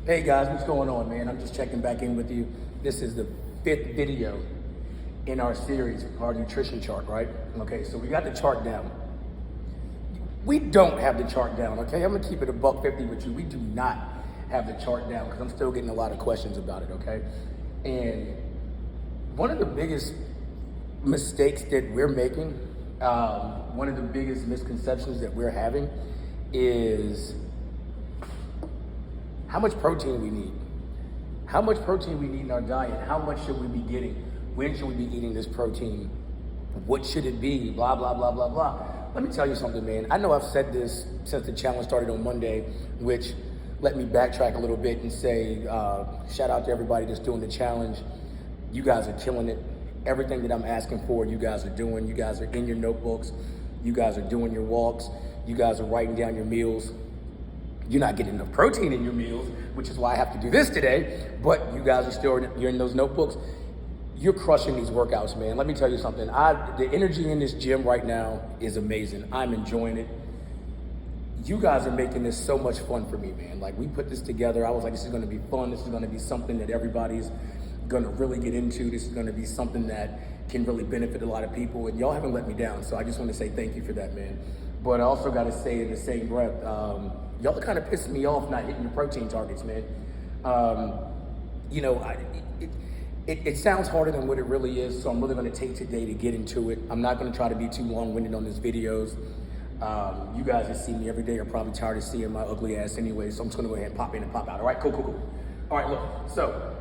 Hey guys, what's going on, man? I'm just checking back in with you. This is the 5th video in our series, our nutrition chart, right? Okay, so we got the chart down. We don't have the chart down, okay? I'm gonna keep it a $1.50 with you. We do not have the chart down because I'm still getting a lot of questions about it, okay? And one of the biggest mistakes that we're making, one of the biggest misconceptions that we're having is how much protein we need. How much protein we need in our diet. How much should we be getting? When should we be eating this protein? What should it be? Blah, blah, blah, blah, blah. Let me tell you something, man. I know I've said this since the challenge started on Monday, which let me backtrack a little bit and say, shout out to everybody that's doing the challenge. You guys are killing it. Everything that I'm asking for, you guys are doing. You guys are in your notebooks. You guys are doing your walks. You guys are writing down your meals. You're not getting enough protein in your meals, which is why I have to do this today, but you guys are still, you're in those notebooks. You're crushing these workouts, man. Let me tell you something. The energy in this gym right now is amazing. I'm enjoying it. You guys are making this so much fun for me, man. Like, we put this together. I was like, this is gonna be fun. This is gonna be something that everybody's gonna really get into. This is gonna be something that can really benefit a lot of people, and y'all haven't let me down. So I just wanna say thank you for that, man. But I also gotta say in the same breath, y'all are kind of pissing me off not hitting your protein targets, man. You know, it sounds harder than what it really is, so I'm really gonna take today to get into it. I'm not gonna try to be too long-winded on these videos. You guys that see me every day are probably tired of seeing my ugly ass anyway, so I'm just gonna go ahead and pop in and pop out. All right, cool, cool, cool. All right, look, so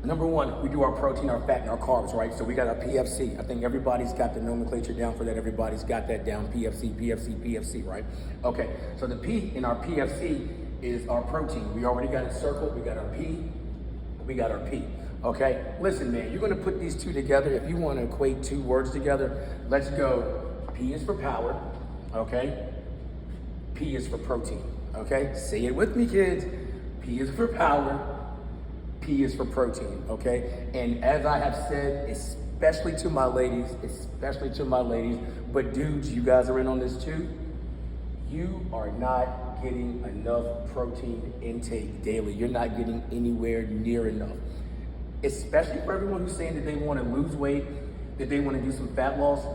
number one, we do our protein, our fat, and our carbs, right? So we got our PFC. I think everybody's got the nomenclature down for that. Everybody's got that down, PFC, PFC, PFC, right? Okay, so the P in our PFC is our protein. We already got it circled. We got our P, we got our P, okay? Listen, man, you're gonna put these two together. If you wanna equate two words together, let's go. P is for power, okay? P is for protein, okay? Say it with me, kids. P is for power. P is for protein, okay? And as I have said, especially to my ladies, but dudes, you guys are in on this too, you are not getting enough protein intake daily. You're not getting anywhere near enough. Especially for everyone who's saying that they wanna lose weight, that they wanna do some fat loss,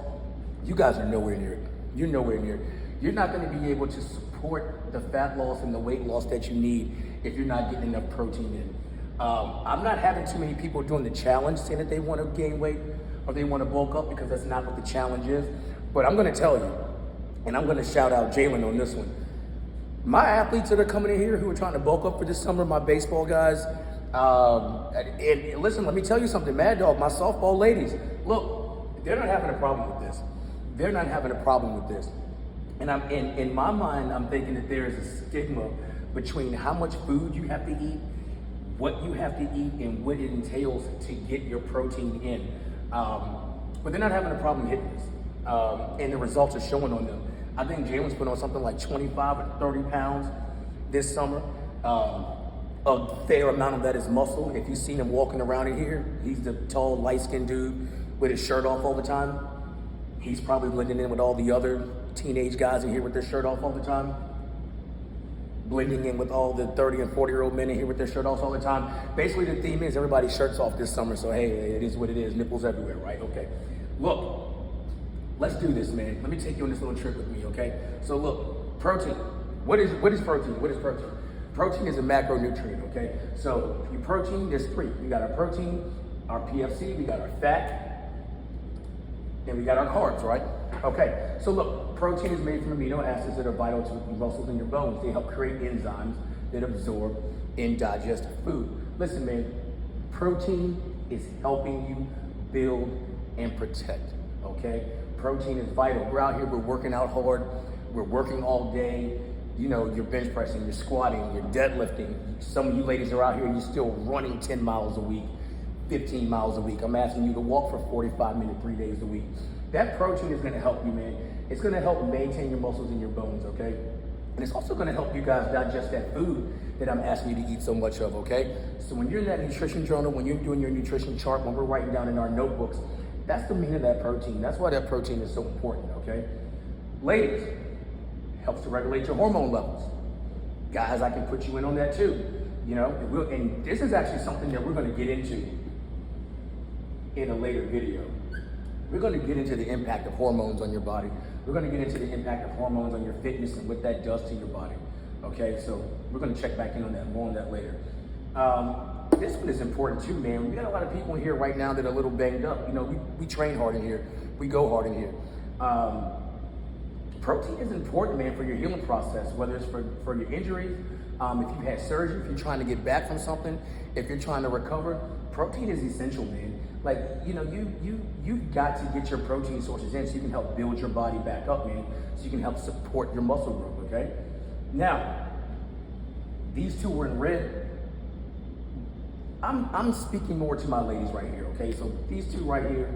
you guys are nowhere near it. You're nowhere near it. You're not gonna be able to support the fat loss and the weight loss that you need if you're not getting enough protein in. I'm not having too many people doing the challenge saying that they want to gain weight or they want to bulk up, because that's not what the challenge is. But I'm going to tell you, and I'm going to shout out Jalen on this one. My athletes that are coming in here who are trying to bulk up for this summer, my baseball guys, and listen, let me tell you something, Mad Dog, my softball ladies, look, they're not having a problem with this. They're not having a problem with this. And in my mind, I'm thinking that there is a stigma between how much food you have to eat, what you have to eat, and what it entails to get your protein in. But they're not having a problem hitting this. And the results are showing on them. I think Jalen's put on something like 25 or 30 pounds this summer. A fair amount of that is muscle. If you've seen him walking around in here, he's the tall, light-skinned dude with his shirt off all the time. He's probably blending in with all the other teenage guys in here with their shirt off all the time. Blending in with all the 30 and 40-year-old men in here with their shirt off all the time. Basically, the theme is everybody's shirts off this summer, so hey, it is what it is. Nipples everywhere, right? Okay. Look, let's do this, man. Let me take you on this little trip with me, okay? So look, protein. What is protein? What is protein? Protein is a macronutrient, okay? So your protein, there's three. We got our protein, our PFC, we got our fat, and we got our carbs, right? Okay, so look, protein is made from amino acids that are vital to the muscles in your bones. They help create enzymes that absorb and digest food. Listen, man, protein is helping you build and protect, okay? Protein is vital. We're out here, we're working out hard, we're working all day. You know, you're bench pressing, you're squatting, you're deadlifting. Some of you ladies are out here and you're still running 10 miles a week, 15 miles a week. I'm asking you to walk for 45 minutes, 3 days a week. That protein is gonna help you, man. It's gonna help maintain your muscles and your bones, okay? And it's also gonna help you guys digest that food that I'm asking you to eat so much of, okay? So when you're in that nutrition journal, when you're doing your nutrition chart, when we're writing down in our notebooks, that's the meaning of that protein. That's why that protein is so important, okay? Ladies, helps to regulate your hormone levels. Guys, I can put you in on that too. You know, and this is actually something that we're going to get into in a later video. We're going to get into the impact of hormones on your body. We're going to get into the impact of hormones on your fitness and what that does to your body. Okay, so we're going to check back in on that, more on that later. This one is important too, man. We got a lot of people in here right now that are a little banged up. You know, we train hard in here. We go hard in here. Protein is important, man, for your healing process, whether it's for your injuries, if you've had surgery, if you're trying to get back from something, if you're trying to recover. Protein is essential, man. Like, you know, you've got to get your protein sources in so you can help build your body back up, man, so you can help support your muscle growth, okay? Now, these two were in red. I'm speaking more to my ladies right here, okay? So these two right here,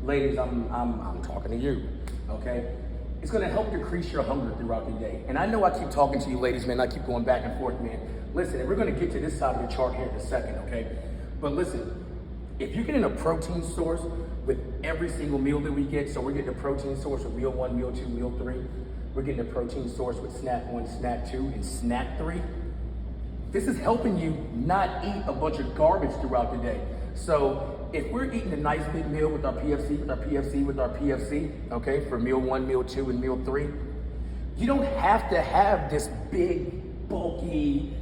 ladies, I'm talking to you, okay? It's gonna help decrease your hunger throughout the day. And I know I keep talking to you ladies, man. I keep going back and forth, man. Listen, and we're gonna get to this side of the chart here in a second, okay? But listen, if you're getting a protein source with every single meal that we get, so we're getting a protein source with meal 1, meal 2, meal 3. We're getting a protein source with snack 1, snack 2, and snack 3. This is helping you not eat a bunch of garbage throughout the day. So if we're eating a nice big meal with our PFC, okay, for meal 1, meal 2, and meal 3, you don't have to have this big, bulky,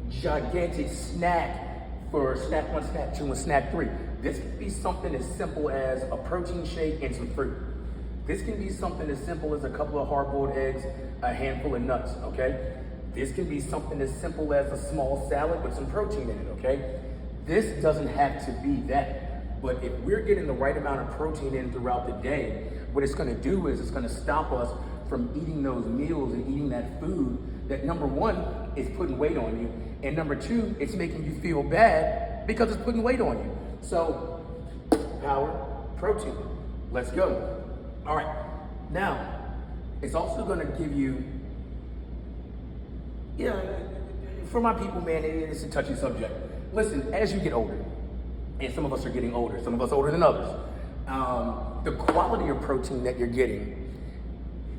gigantic snack for snack 1, snack 2, and snack 3. This can be something as simple as a protein shake and some fruit. This can be something as simple as a couple of hard-boiled eggs, a handful of nuts, okay? This can be something as simple as a small salad with some protein in it, okay? This doesn't have to be that. But if we're getting the right amount of protein in throughout the day, what it's gonna do is it's gonna stop us from eating those meals and eating that food that, number one, is putting weight on you, and number two, it's making you feel bad because it's putting weight on you. So, power, protein, let's go. All right, now, it's also gonna give you, you know, for my people, man, it's a touchy subject. Listen, as you get older, and some of us are getting older, some of us older than others, the quality of protein that you're getting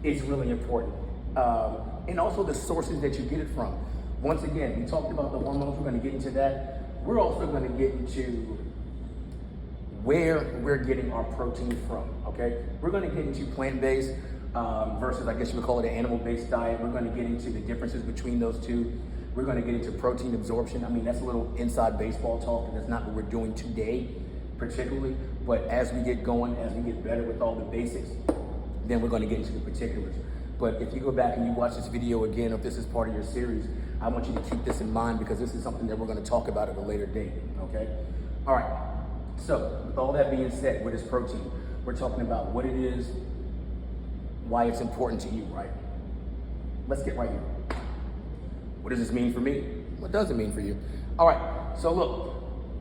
is really important. And also the sources that you get it from. Once again, we talked about the hormones, we're gonna get into that. We're also gonna get into where we're getting our protein from, okay? We're gonna get into plant-based versus, I guess you would call it an animal-based diet. We're gonna get into the differences between those two. We're gonna get into protein absorption. I mean, that's a little inside baseball talk, and that's not what we're doing today, particularly. But as we get going, as we get better with all the basics, then we're gonna get into the particulars. But if you go back and you watch this video again, if this is part of your series, I want you to keep this in mind because this is something that we're gonna talk about at a later date, okay? All right, so with all that being said, what is protein? We're talking about what it is, why it's important to you, right? Let's get right here. What does this mean for me? What does it mean for you? All right, so look,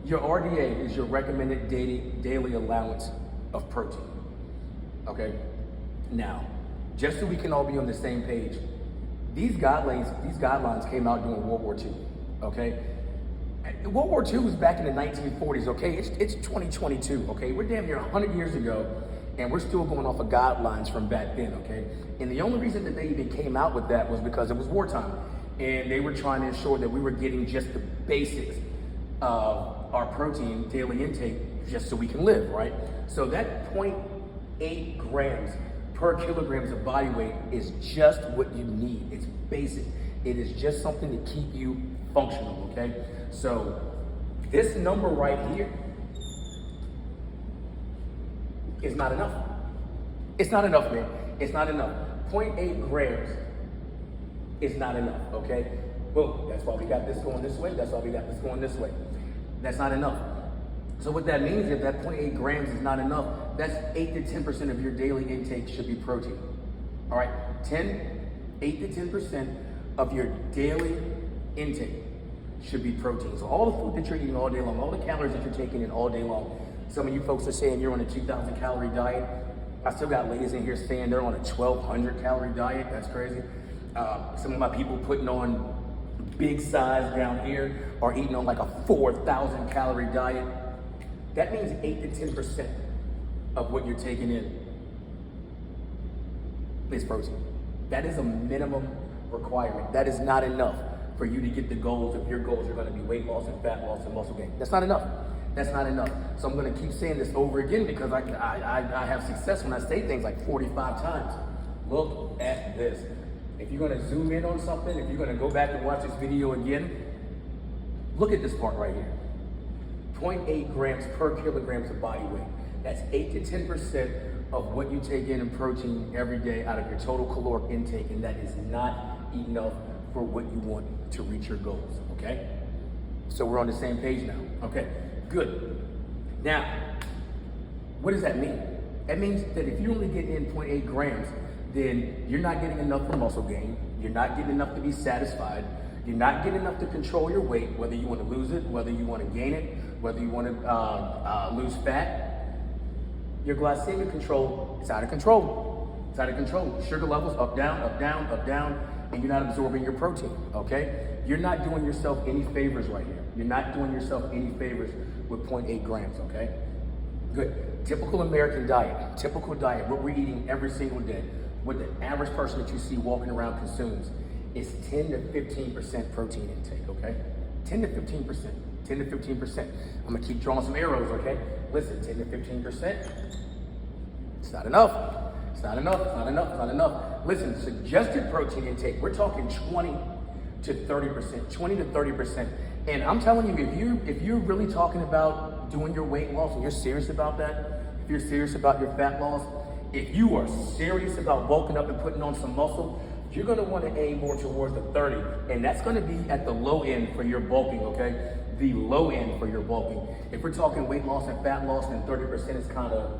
your RDA is your recommended daily allowance of protein, okay? Now, just so we can all be on the same page, these guidelines came out during World War II, okay? World War II was back in the 1940s, okay? It's 2022, okay? We're damn near 100 years ago, and we're still going off of guidelines from back then, okay? And the only reason that they even came out with that was because it was wartime, and they were trying to ensure that we were getting just the basics of our protein daily intake just so we can live, right? So that 0.8 grams per kilograms of body weight is just what you need. It's basic. It is just something to keep you functional, okay? So this number right here is not enough. It's not enough, man. It's not enough. 0.8 grams is not enough, okay? Boom, that's why we got this going this way. That's why we got this going this way. That's not enough. So what that means, if that 0.8 grams is not enough, that's 8 to 10% of your daily intake should be protein. All right, 8 to 10% of your daily intake should be protein. So all the food that you're eating all day long, all the calories that you're taking in all day long. Some of you folks are saying you're on a 2,000 calorie diet. I still got ladies in here saying they're on a 1,200 calorie diet. That's crazy. Some of my people putting on big size down here are eating on like a 4,000 calorie diet. That means 8 to 10% of what you're taking in is protein. That is a minimum requirement. That is not enough for you to get the goals if your goals are going to be weight loss and fat loss and muscle gain. That's not enough. That's not enough. So I'm going to keep saying this over again because I have success when I say things like 45 times. Look at this. If you're going to zoom in on something, if you're going to go back and watch this video again, look at this part right here. 0.8 grams per kilograms of body weight. That's 8 to 10% of what you take in protein every day out of your total caloric intake, and that is not enough for what you want to reach your goals, okay? So we're on the same page now, okay? Good. Now, what does that mean? That means that if you only get in 0.8 grams, then you're not getting enough for muscle gain, you're not getting enough to be satisfied, you're not getting enough to control your weight, whether you want to lose it, whether you want to gain it, whether you want to lose fat. Your glycemic control is out of control. It's out of control. Sugar levels up, down, up, down, up, down, and you're not absorbing your protein, okay? You're not doing yourself any favors right here. You're not doing yourself any favors with 0.8 grams, okay? Good. Typical American diet, what we're eating every single day, what the average person that you see walking around consumes is 10 to 15% protein intake, okay? 10 to 15%, 10 to 15%. I'm gonna keep drawing some arrows, okay? Listen, 10 to 15%, it's not enough. It's not enough, it's not enough, it's not enough. Listen, suggested protein intake, we're talking 20 to 30%, 20 to 30%. And I'm telling you, if you're really talking about doing your weight loss and you're serious about that, if you're serious about your fat loss, if you are serious about bulking up and putting on some muscle, you're gonna wanna aim more towards the 30. And that's gonna be at the low end for your bulking, okay? The low end for your bulking. If we're talking weight loss and fat loss, then 30% is kind of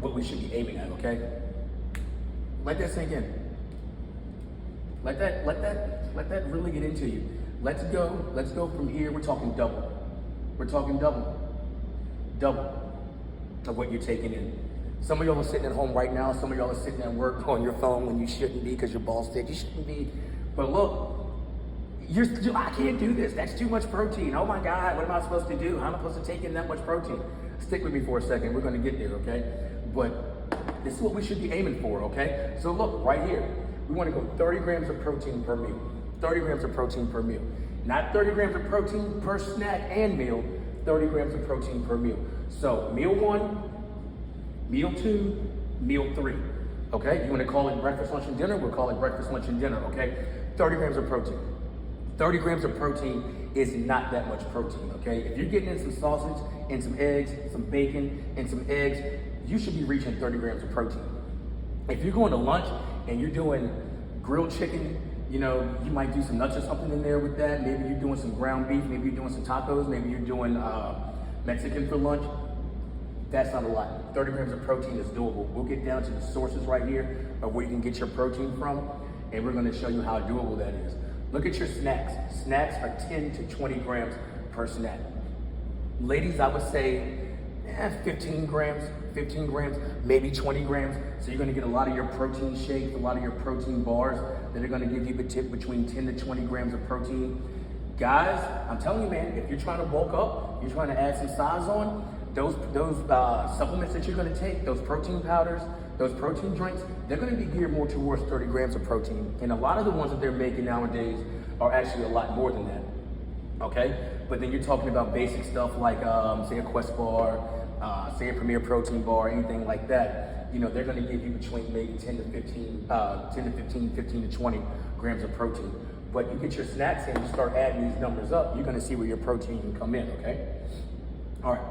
what we should be aiming at, okay? Let that sink in. Let that really get into you. Let's go from here. We're talking double. We're talking double of what you're taking in. Some of y'all are sitting at home right now. Some of y'all are sitting at work on your phone when you shouldn't be because your ball's sick. You shouldn't be. But look, I can't do this. That's too much protein. Oh my God, what am I supposed to do? How am I supposed to take in that much protein? Stick with me for a second. We're going to get there, okay? But this is what we should be aiming for, okay? So look, right here, we want to go 30 grams of protein per meal. 30 grams of protein per meal. Not 30 grams of protein per snack and meal, 30 grams of protein per meal. So meal 1, meal 2, meal 3, okay? You want to call it breakfast, lunch, and dinner? We'll call it breakfast, lunch, and dinner, okay? 30 grams of protein. 30 grams of protein is not that much protein, okay? If you're getting in some sausage and some eggs, some bacon and some eggs, you should be reaching 30 grams of protein. If you're going to lunch and you're doing grilled chicken, you know, you might do some nuts or something in there with that. Maybe you're doing some ground beef, maybe you're doing some tacos, maybe you're doing Mexican for lunch. That's not a lot. 30 grams of protein is doable. We'll get down to the sources right here of where you can get your protein from, and we're gonna show you how doable that is. Look at your snacks. Snacks are 10 to 20 grams per snack. Ladies, I would say 15 grams, maybe 20 grams. So you're gonna get a lot of your protein shakes, a lot of your protein bars that are gonna give you between 10 to 20 grams of protein. Guys, I'm telling you, man, if you're trying to bulk up, you're trying to add some size on, those supplements that you're gonna take, those protein powders, those protein drinks, they're gonna be geared more towards 30 grams of protein. And a lot of the ones that they're making nowadays are actually a lot more than that, okay? But then you're talking about basic stuff like, say a Quest bar, say a Premier Protein bar, anything like that. You know, they're gonna give you between maybe 10 to 15 to 20 grams of protein. But you get your snacks in, you start adding these numbers up, you're gonna see where your protein can come in, okay? All right,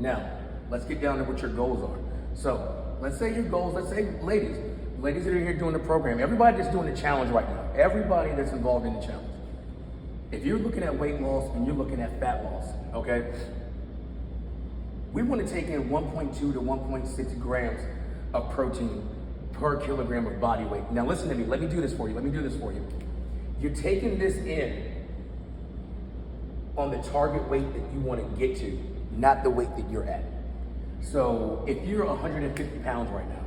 now, let's get down to what your goals are. So, let's say your goals, let's say ladies that are here doing the program, everybody that's doing the challenge right now, everybody that's involved in the challenge. If you're looking at weight loss and you're looking at fat loss, okay? We want to take in 1.2 to 1.6 grams of protein per kilogram of body weight. Now listen to me, let me do this for you. You're taking this in on the target weight that you want to get to, not the weight that you're at. So if you're 150 pounds right now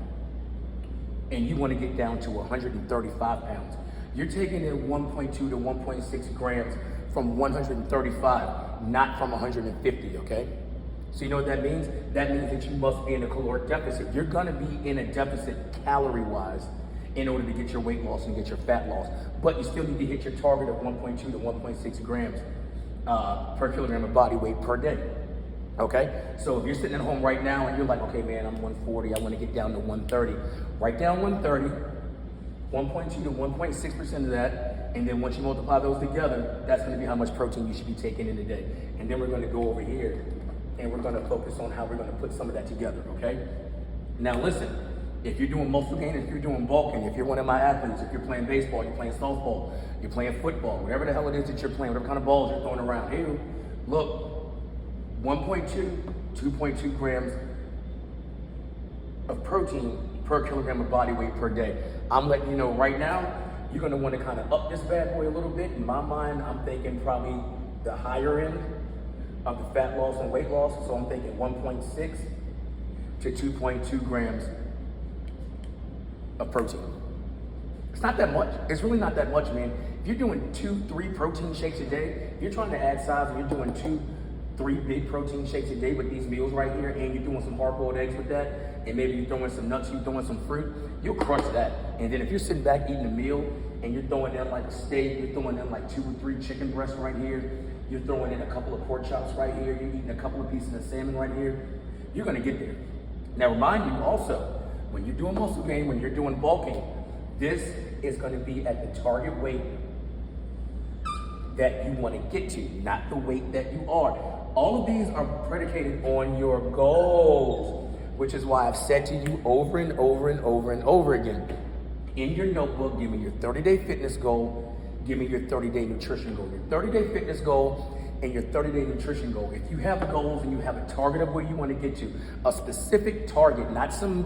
and you want to get down to 135 pounds, you're taking in 1.2 to 1.6 grams from 135, not from 150, okay? So you know what that means? That means that you must be in a caloric deficit. You're gonna be in a deficit calorie-wise in order to get your weight loss and get your fat loss. But you still need to hit your target of 1.2 to 1.6 grams per kilogram of body weight per day. Okay? So if you're sitting at home right now and you're like, okay, man, I'm 140, I want to get down to 130. Write down 130, 1.2 to 1.6% of that, and then once you multiply those together, that's going to be how much protein you should be taking in a day. And then we're going to go over here and we're going to focus on how we're going to put some of that together, okay? Now listen, if you're doing muscle gain, if you're doing bulking, if you're one of my athletes, if you're playing baseball, you're playing softball, you're playing football, whatever the hell it is that you're playing, whatever kind of balls you're throwing around, hey, look, 1.2, 2.2 grams of protein per kilogram of body weight per day. I'm letting you know right now, you're gonna wanna kind of up this bad boy a little bit. In my mind, I'm thinking probably the higher end of the fat loss and weight loss. So I'm thinking 1.6 to 2.2 grams of protein. It's not that much. It's really not that much, man. If you're doing 2-3 protein shakes a day, if you're trying to add size and you're doing 2-3 big protein shakes a day with these meals right here, and you're doing some hard-boiled eggs with that, and maybe you're throwing some nuts, you're throwing some fruit, you'll crush that. And then if you're sitting back eating a meal and you're throwing in like a steak, you're throwing in like 2 or 3 chicken breasts right here, you're throwing in a couple of pork chops right here, you're eating a couple of pieces of salmon right here, you're gonna get there. Now remind you also, when you're doing muscle gain, when you're doing bulking, this is gonna be at the target weight that you wanna get to, not the weight that you are. All of these are predicated on your goals, which is why I've said to you over and over and over and over again, in your notebook, give me your 30-day fitness goal, give me your 30-day nutrition goal. Your 30-day fitness goal and your 30-day nutrition goal. If you have goals and you have a target of where you want to get to, a specific target, not some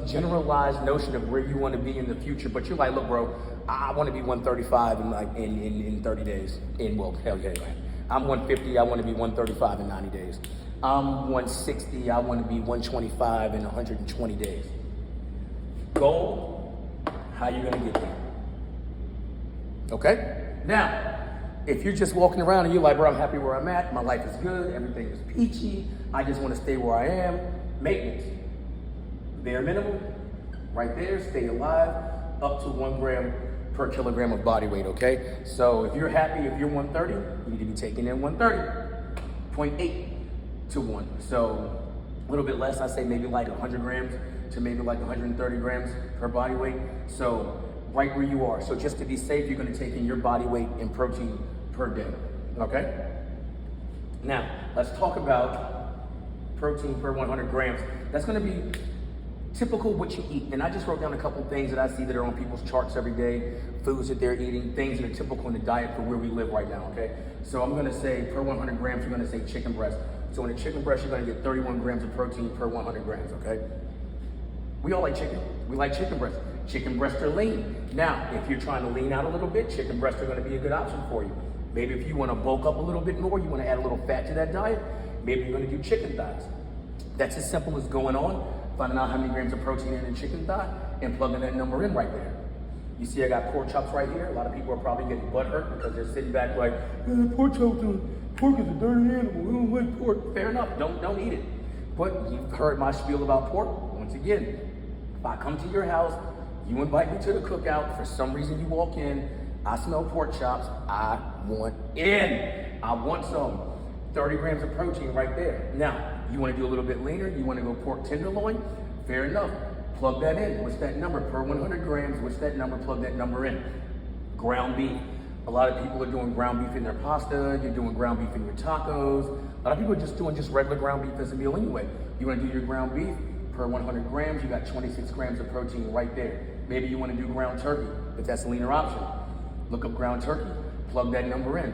generalized notion of where you want to be in the future, but you're like, look, bro, I want to be 135 in 30 days. Hell yeah. I'm 150, I want to be 135 in 90 days. I'm 160, I want to be 125 in 120 days. Goal, how you gonna get there? Okay? Now, if you're just walking around and you're like, bro, I'm happy where I'm at, my life is good, everything is peachy, I just want to stay where I am, maintenance. Bare minimum, right there, stay alive, up to 1 gram per kilogram of body weight, okay? So if you're happy, if you're 130, you need to be taking in 130.8 to 1. So a little bit less, I say maybe like 100 grams to maybe like 130 grams per body weight. So right where you are. So just to be safe, you're gonna take in your body weight in protein per day, okay? Now, let's talk about protein per 100 grams. That's gonna be typical what you eat. And I just wrote down a couple things that I see that are on people's charts every day, foods that they're eating, things that are typical in the diet for where we live right now, okay? So I'm gonna say per 100 grams, you're gonna say chicken breast. So in a chicken breast, you're gonna get 31 grams of protein per 100 grams, okay? We all like chicken. We like chicken breasts. Chicken breasts are lean. Now, if you're trying to lean out a little bit, chicken breasts are gonna be a good option for you. Maybe if you wanna bulk up a little bit more, you wanna add a little fat to that diet, maybe you're gonna do chicken thighs. That's as simple as going on, finding out how many grams of protein in a chicken thigh, and plugging that number in right there. You see I got pork chops right here. A lot of people are probably getting butthurt because they're sitting back like, pork chops, pork is a dirty animal, we don't like pork. Fair enough, don't eat it. But you've heard my spiel about pork. Once again, if I come to your house, you invite me to the cookout, for some reason you walk in, I smell pork chops, I want in. I want some. 30 grams of protein right there. Now, you wanna do a little bit leaner, you wanna go pork tenderloin, fair enough. Plug that in. What's that number? Per 100 grams, what's that number? Plug that number in. Ground beef. A lot of people are doing ground beef in their pasta, you're doing ground beef in your tacos. A lot of people are just doing regular ground beef as a meal anyway. You wanna do your ground beef, per 100 grams, you got 26 grams of protein right there. Maybe you wanna do ground turkey, if that's a leaner option. Look up ground turkey, plug that number in.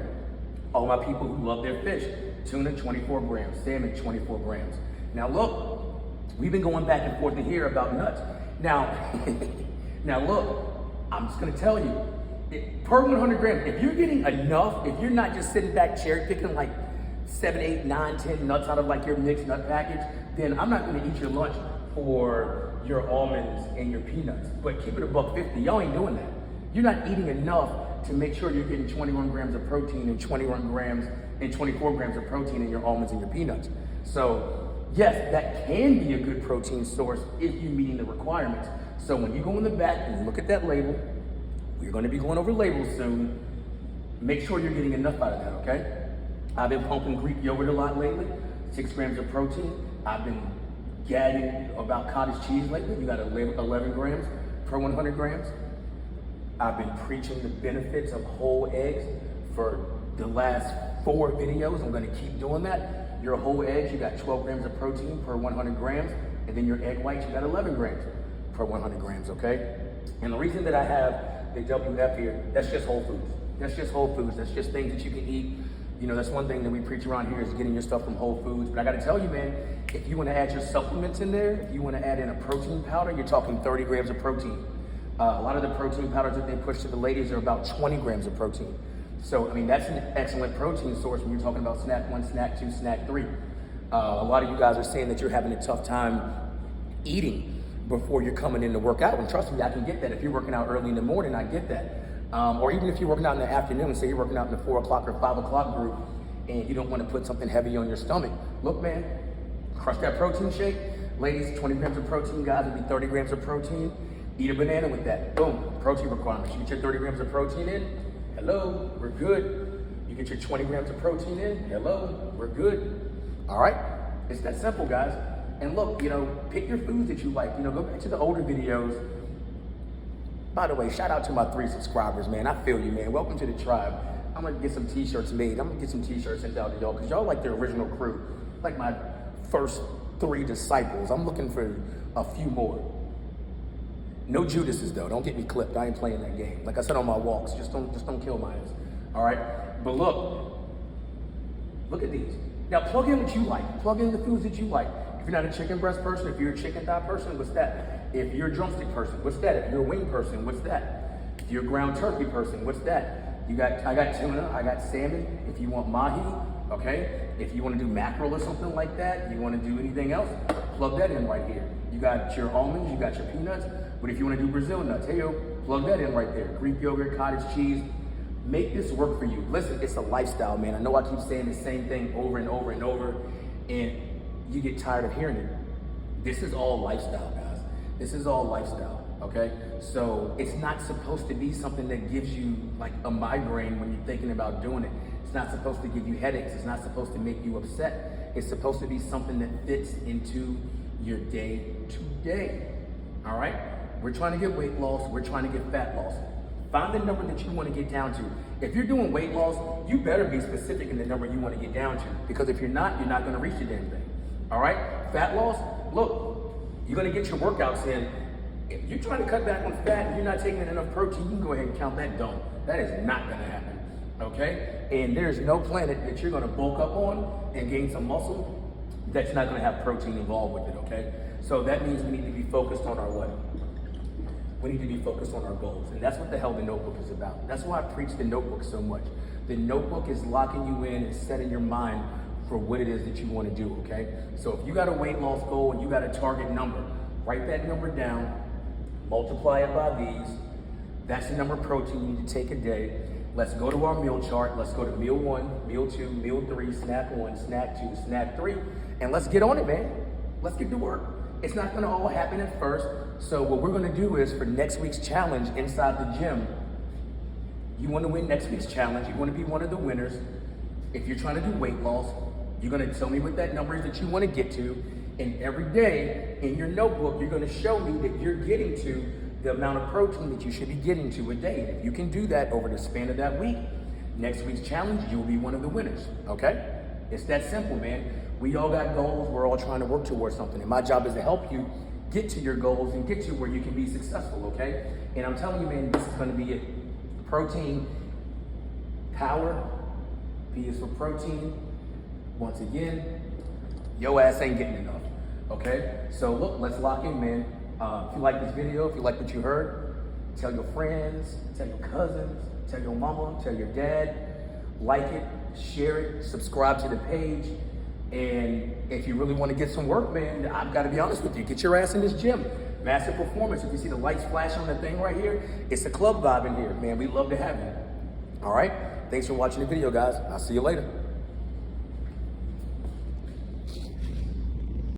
All my people who love their fish, tuna 24 grams, salmon 24 grams. Now look, we've been going back and forth in here about nuts. Now, now look, I'm just gonna tell you, per 100 grams, if you're getting enough, if you're not just sitting back cherry picking like 7, 8, 9, 10 nuts out of like your mixed nut package, then I'm not gonna eat your lunch for your almonds and your peanuts. But keep it $1.50, y'all ain't doing that. You're not eating enough to make sure you're getting 21 grams of protein and 21 grams and 24 grams of protein in your almonds and your peanuts. So yes, that can be a good protein source if you're meeting the requirements, So when you go in the back and look at that label, we're gonna be going over labels soon. Make sure you're getting enough out of that, okay? I've been pumping Greek yogurt a lot lately, 6 grams of protein. I've been gagging about cottage cheese lately. You got 11 grams per 100 grams. I've been preaching the benefits of whole eggs for the last 4 videos. I'm gonna keep doing that. Your whole eggs, you got 12 grams of protein per 100 grams, and then your egg whites, you got 11 grams per 100 grams, okay? And the reason that I have the WF here, that's just whole foods. That's just whole foods. That's just things that you can eat. You know, that's one thing that we preach around here is getting your stuff from Whole Foods. But I gotta tell you, man, if you wanna add your supplements in there, if you wanna add in a protein powder, you're talking 30 grams of protein. A lot of the protein powders that they push to the ladies are about 20 grams of protein. So, I mean, that's an excellent protein source when you're talking about snack 1, snack 2, snack 3. A lot of you guys are saying that you're having a tough time eating before you're coming in to work out. And trust me, I can get that. If you're working out early in the morning, I get that. Or even if you're working out in the afternoon, say you're working out in the 4 o'clock or 5 o'clock group, and you don't want to put something heavy on your stomach. Look, man, crush that protein shake. Ladies, 20 grams of protein. Guys, it'll be 30 grams of protein. Eat a banana with that. Boom, protein requirements. You get your 30 grams of protein in, hello, we're good. You get your 20 grams of protein in, hello, we're good. All right, it's that simple, guys. And look, you know, pick your foods that you like. You know, go back to the older videos. By the way, shout out to my 3 subscribers, man. I feel you, man. Welcome to the tribe. I'm gonna get some t-shirts made. I'm gonna get some t-shirts sent out to y'all, because y'all like the original crew. Like my first 3 disciples. I'm looking for a few more. No Judases though, don't get me clipped. I ain't playing that game. Like I said on my walks, just don't kill my ass. All right, but look at these. Now plug in what you like. Plug in the foods that you like. If you're not a chicken breast person, if you're a chicken thigh person, what's that? If you're a drumstick person, what's that? If you're a wing person, what's that? If you're a ground turkey person, what's that? I got tuna, I got salmon. If you want mahi, okay? If you want to do mackerel or something like that, you want to do anything else, plug that in right here. You got your almonds, you got your peanuts, but if you want to do Brazil nuts, hey yo, plug that in right there. Greek yogurt, cottage cheese. Make this work for you. Listen, it's a lifestyle, man. I know I keep saying the same thing over and over and over, and you get tired of hearing it. This is all lifestyle, guys. This is all lifestyle, okay? So it's not supposed to be something that gives you like a migraine when you're thinking about doing it. It's not supposed to give you headaches. It's not supposed to make you upset. It's supposed to be something that fits into your day to day, all right? We're trying to get weight loss. We're trying to get fat loss. Find the number that you want to get down to. If you're doing weight loss, you better be specific in the number you want to get down to, because if you're not going to reach the damn thing, all right? Fat loss, look, you're going to get your workouts in. If you're trying to cut back on fat and you're not taking enough protein, you can go ahead and count that down. That is not going to happen, okay? And there's no planet that you're going to bulk up on and gain some muscle that's not going to have protein involved with it, okay? So that means we need to be focused on our what? We need to be focused on our goals. And that's what the hell the notebook is about. That's why I preach the notebook so much. The notebook is locking you in and setting your mind for what it is that you want to do, okay? So if you got a weight loss goal and you got a target number, write that number down, multiply it by these. That's the number of protein you need to take a day. Let's go to our meal chart. Let's go to meal 1, meal 2, meal 3, snack 1, snack 2, snack 3, and let's get on it, man. Let's get to work. It's not gonna all happen at first. So what we're gonna do is for next week's challenge inside the gym, you wanna win next week's challenge. You wanna be one of the winners. If you're trying to do weight loss, you're gonna tell me what that number is that you wanna get to. And every day in your notebook, you're gonna show me that you're getting to the amount of protein that you should be getting to a day. If you can do that over the span of that week, next week's challenge, you'll be one of the winners, okay? It's that simple, man. We all got goals. We're all trying to work towards something. And my job is to help you get to your goals and get to where you can be successful, okay? And I'm telling you, man, this is gonna be it. Protein, power, P is for protein. Once again, your ass ain't getting enough, okay? So look, let's lock in, man. If you like this video, if you like what you heard, tell your friends, tell your cousins, tell your mama, tell your dad, like it, share it, subscribe to the page. And if you really want to get some work, man, I've got to be honest with you, get your ass in this gym. Massive Performance. If you see the lights flash on the thing right here, it's a club vibe in here, man. We'd love to have you. All right? Thanks for watching the video, guys. I'll see you later.